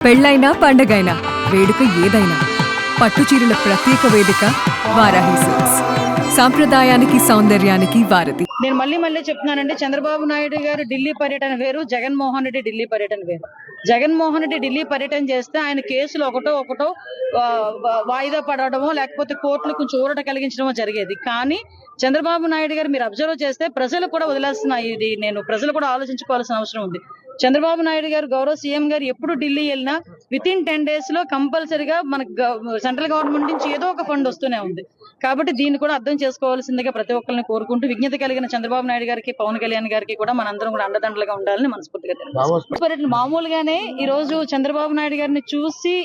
పెళ్ళైనా పండగైనా వేడుక ఏదైనా పట్టుచీరల ప్రత్యేక వేదిక వారాహి సిల్క్స్. సాంప్రదాయానికి సౌందర్యానికి వారధి. నేను మళ్ళీ చెప్తున్నానండి, చంద్రబాబు నాయుడు గారు ఢిల్లీ పర్యటన వేరు, జగన్మోహన్ రెడ్డి ఢిల్లీ పర్యటన వేరు. జగన్మోహన్ రెడ్డి ఢిల్లీ పర్యటన చేస్తే ఆయన కేసులు ఒకటో వాయిదా పడడమో లేకపోతే కోర్టులు కొంచెం ఊరట కలిగించడమో జరిగేది. కానీ చంద్రబాబు నాయుడు గారు మీరు అబ్జర్వ్ చేస్తే ప్రజలు కూడా వదిలేస్తున్నాయి. ఇది ప్రజలు కూడా ఆలోచించుకోవాల్సిన అవసరం ఉంది. చంద్రబాబు నాయుడు గారు గౌరవ సీఎం గారు ఎప్పుడు ఢిల్లీ వెళ్ళినా వితిన్ 10 days లో కంపల్సరిగా మనకు సెంట్రల్ గవర్నమెంట్ నుంచి ఏదో ఒక ఫండ్ వస్తూనే ఉంది. కాబట్టి దీన్ని కూడా అర్థం చేసుకోవాల్సిందిగా ప్రతి ఒక్కరిని కోరుకుంటూ, విజ్ఞత కలిగిన చంద్రబాబు నాయుడు గారికి, పవన్ కళ్యాణ్ గారికి కూడా మనందరం కూడా అండదండలుగా ఉండాలని మనస్ఫూర్తిగా తెలియజేస్తున్నాం. మామూలుగానే ఈ రోజు చంద్రబాబు నాయుడు గారిని చూసి,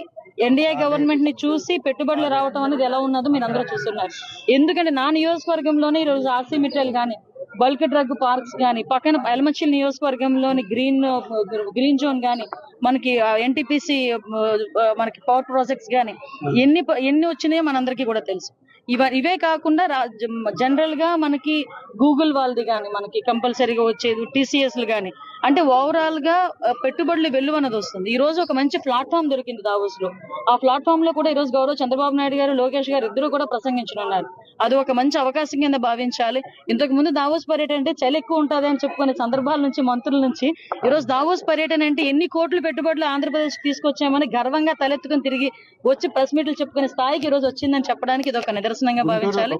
ఎన్డీఏ గవర్నమెంట్ ని చూసి పెట్టుబడులు రావటం అనేది ఎలా ఉన్నదో మీరు అందరూ చూస్తున్నారు. ఎందుకంటే నా నియోజకవర్గంలోనే ఈ రోజు ఆర్సీ మిట్టల్ గానీ, బల్క్ డ్రగ్ పార్క్స్ గానీ, పక్కన ఎలమంచిల్ నియోజకవర్గంలోని గ్రీన్ జోన్ గానీ, మనకి ఎన్టీపీసీ మనకి పవర్ ప్రాజెక్ట్స్ గానీ ఎన్ని వచ్చినాయో మనందరికీ కూడా తెలుసు. ఇవే కాకుండా జనరల్ గా మనకి గూగుల్ వాళ్ళది గానీ, మనకి కంపల్సరీగా వచ్చేది టీసీఎస్ లు గానీ, అంటే ఓవరాల్ గా పెట్టుబడులు వెల్లువ అనేది వస్తుంది. ఈ రోజు ఒక మంచి ప్లాట్ఫామ్ దొరికింది దావోస్ లో. ఆ ప్లాట్ఫామ్ లో కూడా ఈ రోజు గౌరవ చంద్రబాబు నాయుడు గారు, లోకేష్ గారు ఇద్దరు కూడా ప్రసంగించనున్నారు. అది ఒక మంచి అవకాశం కింద భావించాలి. ఇంతకు ముందు దావోస్ పర్యటన అంటే చలి ఎక్కువ ఉంటది అని చెప్పుకునే సందర్భాల నుంచి, మంత్రుల నుంచి ఈ రోజు దావోస్ పర్యటన అంటే ఎన్ని కోట్ల పెట్టుబడులు ఆంధ్రప్రదేశ్ తీసుకొచ్చామని గర్వంగా తలెత్తుకుని తిరిగి వచ్చి ప్రెస్ మీట్లు చెప్పుకునే స్థాయికి ఈ రోజు వచ్చిందని చెప్పడానికి ఇది ఒక నిదర్శనంగా భావించాలి.